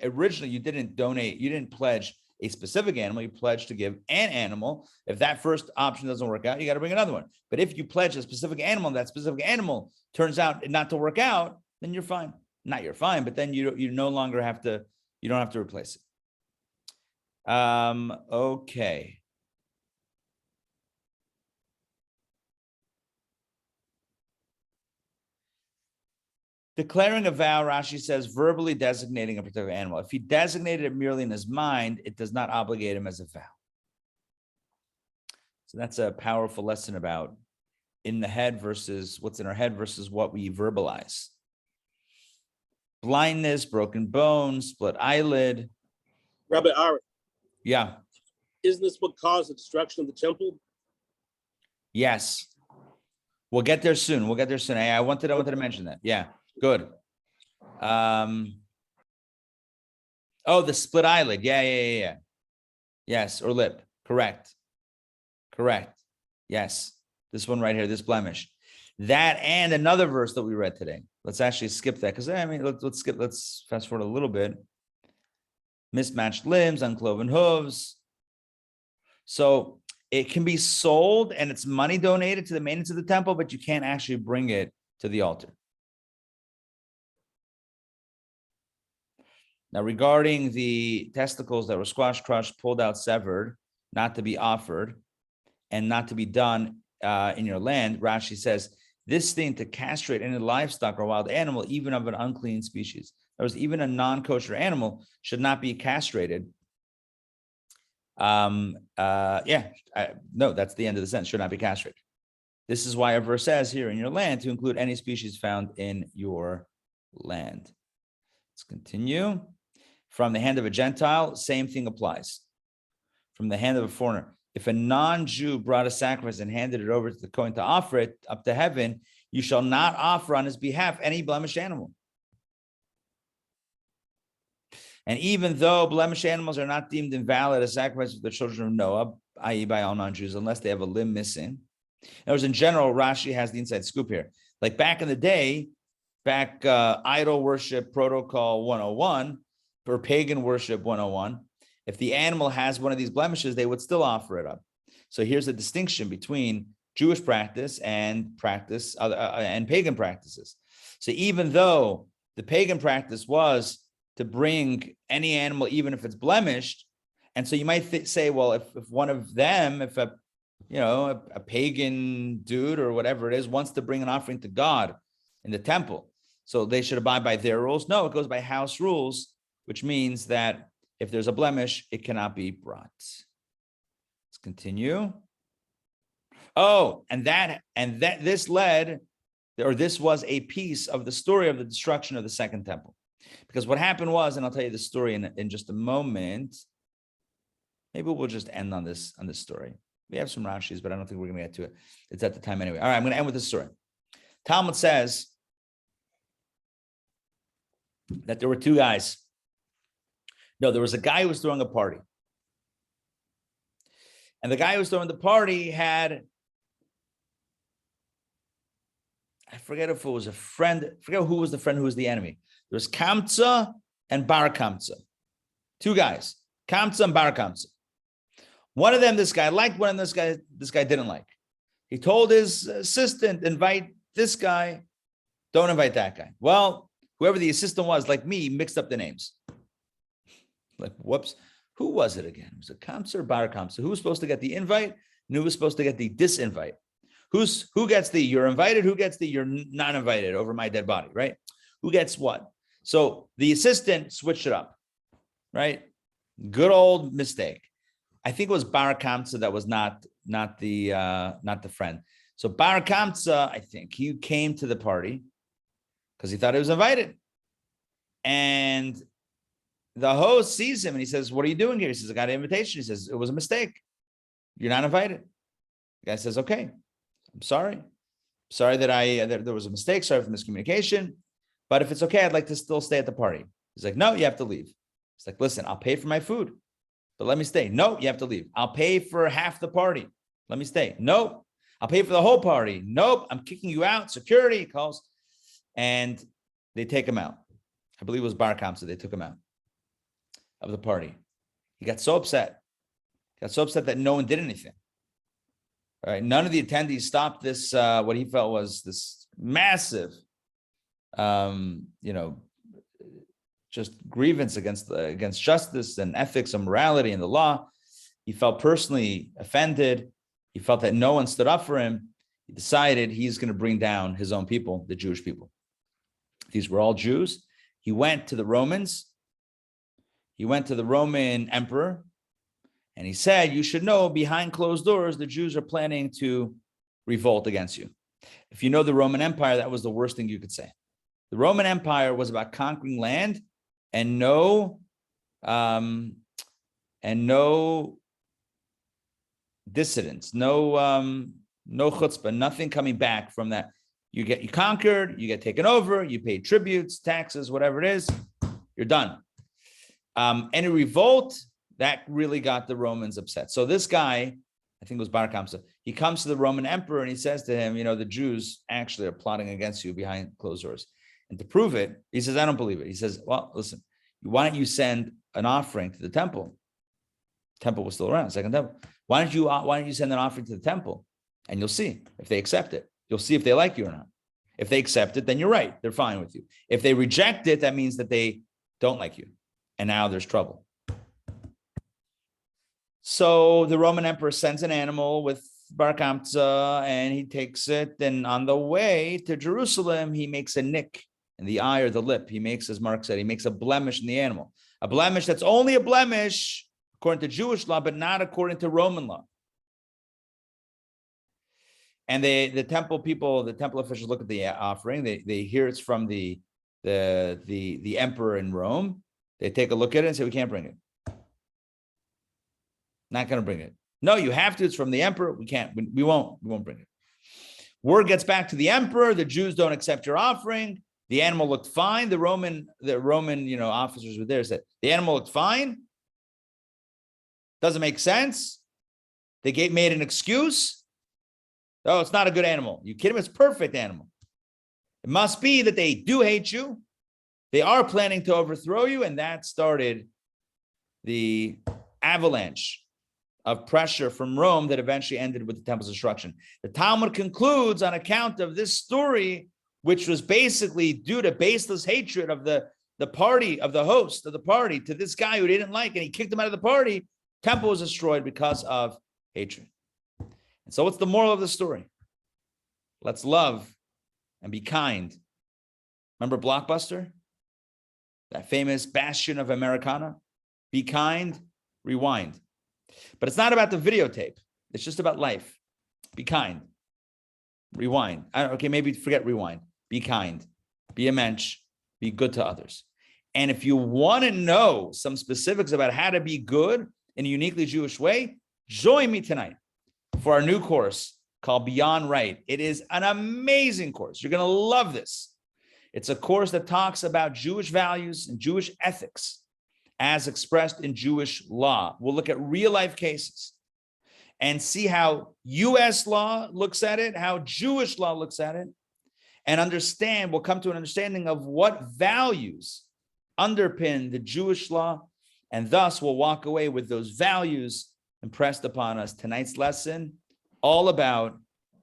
originally you didn't donate, you didn't pledge a specific animal, you pledged to give an animal. If that first option doesn't work out, you got to bring another one. But if you pledge a specific animal, and that specific animal turns out not to work out, then you're fine. Not you're fine, but then you no longer have to, you don't have to replace it. Okay. Declaring a vow, Rashi says, verbally designating a particular animal. If he designated it merely in his mind, it does not obligate him as a vow. So that's a powerful lesson about in the head versus what's in our head versus what we verbalize. Blindness, broken bones, split eyelid. Rabbi Ari, Yeah. isn't this what caused the destruction of the temple? Yes. We'll get there soon. We'll get there soon. I wanted to mention that. Yeah. Good. Oh, the split eyelid. Yeah. Yes, or lip. Correct. Yes. This one right here, this blemish. That and another verse that we read today. Let's actually skip that because let's fast forward a little bit. Mismatched limbs, uncloven hooves. So it can be sold and it's money donated to the maintenance of the temple, but you can't actually bring it to the altar. Now, regarding the testicles that were squashed, crushed, pulled out, severed, not to be offered and not to be done in your land, Rashi says, this thing to castrate any livestock or wild animal, even of an unclean species. In other words, even a non-kosher animal should not be castrated. No, that's the end of the sentence, should not be castrated. This is why a verse says here in your land to include any species found in your land. Let's continue. From the hand of a Gentile, same thing applies. From the hand of a foreigner. If a non-Jew brought a sacrifice and handed it over to the Kohen to offer it up to heaven, you shall not offer on his behalf any blemished animal. And even though blemished animals are not deemed invalid as sacrifices for the children of Noah, i.e. by all non-Jews, unless they have a limb missing. In other words, in general, Rashi has the inside scoop here. Like back in the day, idol worship protocol 101, or pagan worship 101, if the animal has one of these blemishes, they would still offer it up. So here's the distinction between Jewish practice and pagan practices. So even though the pagan practice was to bring any animal, even if it's blemished, and so you might say, well, if one of them, if a pagan dude or whatever it is wants to bring an offering to God in the temple, so they should abide by their rules. No, it goes by house rules, which means that if there's a blemish, it cannot be brought. Let's continue. Oh, this was a piece of the story of the destruction of the second temple. Because what happened was, and I'll tell you the story in just a moment. Maybe we'll just end on this story. We have some Rashis, but I don't think we're going to get to it. It's at the time anyway. All right, I'm going to end with this story. Talmud says that there were two guys. No, there was a guy who was throwing a party. And the guy who was throwing the party had, I forget if it was a friend, I forget who was the friend, who was the enemy. There was Kamsa and Bar Kamsa. Two guys, Kamsa and Bar Kamsa. One of them, this guy liked, one of them, this guy didn't like. He told his assistant, invite this guy, don't invite that guy. Well, whoever the assistant was, like me, mixed up the names. Like, whoops, who was it again? Was it Kamsa or Bar Kamsa? Who was supposed to get the invite and who was supposed to get the disinvite? Who gets the you're invited? Who gets the you're not invited over my dead body, right? Who gets what? So the assistant switched it up, right? Good old mistake. I think it was Bar Kamsa that was not the friend. So Bar Kamsa, I think he came to the party because he thought he was invited. And the host sees him and he says, "What are you doing here?" He says, "I got an invitation." He says, "It was a mistake. You're not invited." The guy says, "Okay, I'm sorry. Sorry that there was a mistake. Sorry for miscommunication. But if it's okay, I'd like to still stay at the party." He's like, "No, you have to leave." He's like, "Listen, I'll pay for my food, but let me stay." "No, you have to leave." "I'll pay for half the party. Let me stay." "Nope. I'll pay for the whole party." "Nope, I'm kicking you out." Security calls. And they take him out. I believe it was Bar Kamsa. They took him out of the party. He got so upset. That no one did anything. All right. None of the attendees stopped this, what he felt was this massive, just grievance against justice and ethics and morality and the law. He felt personally offended. He felt that no one stood up for him. He decided he's going to bring down his own people, the Jewish people. These were all Jews. He went to the Romans. He went to the Roman emperor, and he said, "You should know behind closed doors, the Jews are planning to revolt against you." If you know the Roman Empire, that was the worst thing you could say. The Roman Empire was about conquering land and no dissidents, no chutzpah, nothing coming back from that. You conquered, you get taken over, you pay tributes, taxes, whatever it is, you're done. Any revolt, that really got the Romans upset. So this guy, I think it was Bar Kamsa, he comes to the Roman emperor and he says to him, the Jews actually are plotting against you behind closed doors. And to prove it, he says, "I don't believe it." He says, "Well, listen, why don't you send an offering to the temple?" The temple was still around, second temple. Why don't you send an offering to the temple? And you'll see if they accept it. You'll see if they like you or not. If they accept it, then you're right. They're fine with you. If they reject it, that means that they don't like you. And now there's trouble. So the Roman emperor sends an animal with Bar Kamsa and he takes it. And on the way to Jerusalem, he makes a nick in the eye or the lip. He makes, as Mark said, he makes a blemish in the animal. A blemish that's only a blemish according to Jewish law, but not according to Roman law. And the temple officials look at the offering. They hear it's from the emperor in Rome. They take a look at it and say, "We can't bring it. Not going to bring it. No, you have to. It's from the emperor. We can't. We won't bring it." Word gets back to the emperor. The Jews don't accept your offering. The animal looked fine. The Roman officers were there, said the animal looked fine. Doesn't make sense. They made an excuse. "Oh, it's not a good animal." You kidding me? It's a perfect animal. It must be that they do hate you. They are planning to overthrow you. And that started the avalanche of pressure from Rome that eventually ended with the temple's destruction. The Talmud concludes on account of this story, which was basically due to baseless hatred of the party, of the host of the party, to this guy who they didn't like, and he kicked him out of the party. Temple was destroyed because of hatred. And so what's the moral of the story? Let's love and be kind. Remember Blockbuster? That famous bastion of Americana? Be kind, rewind. But it's not about the videotape. It's just about life. Be kind. Rewind. Okay, maybe forget rewind. Be kind. Be a mensch. Be good to others. And if you want to know some specifics about how to be good in a uniquely Jewish way, join me tonight for our new course called Beyond Right. It is an amazing course. You're going to love this. It's a course that talks about Jewish values and Jewish ethics as expressed in Jewish law. We'll look at real life cases and see how U.S. law looks at it, how Jewish law looks at it, and we'll come to an understanding of what values underpin the Jewish law, and thus we'll walk away with those values impressed upon us. Tonight's lesson, all about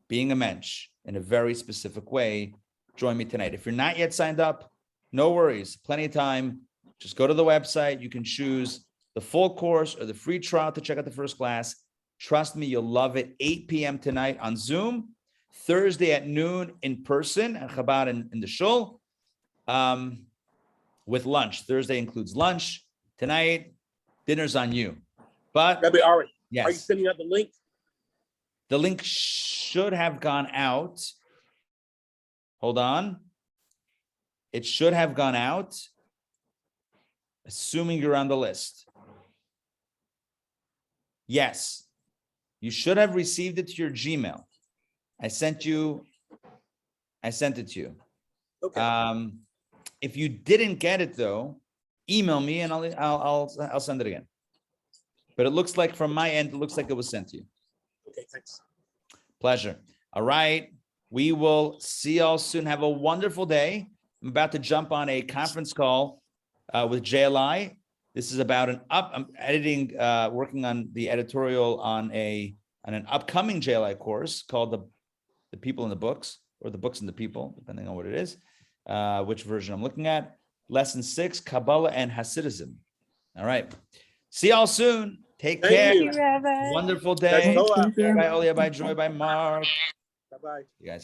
being a mensch in a very specific way. Join me tonight. If you're not yet signed up, no worries, plenty of time. Just go to the website. You can choose the full course or the free trial to check out the first class. Trust me, you'll love it. 8 p.m. tonight on Zoom, Thursday at noon in person at Chabad in the Shul, with lunch. Thursday includes lunch. Tonight, dinner's on you. But Rabbi Ari, are you yes, sending out the link? the link should have gone out. Hold on. It should have gone out, assuming you're on the list. Yes, you should have received it to your Gmail. I sent it to you. Okay. If you didn't get it though, email me and I'll send it again. But it looks like from my end, it looks like it was sent to you. Okay, thanks. Pleasure. All right. We will see y'all soon. Have a wonderful day. I'm about to jump on a conference call with JLI. This is about I'm editing, working on the editorial on an upcoming JLI course called the People in the Books, or the Books and the People, depending on what it is, which version I'm looking at. Lesson 6, Kabbalah and Hasidism. All right. See y'all soon. Take Thank care. you. Rabbi. Wonderful That's day. Toa. Thank you. Bye, Olia. Bye, Joy. Bye, Mark. Bye-bye. You guys.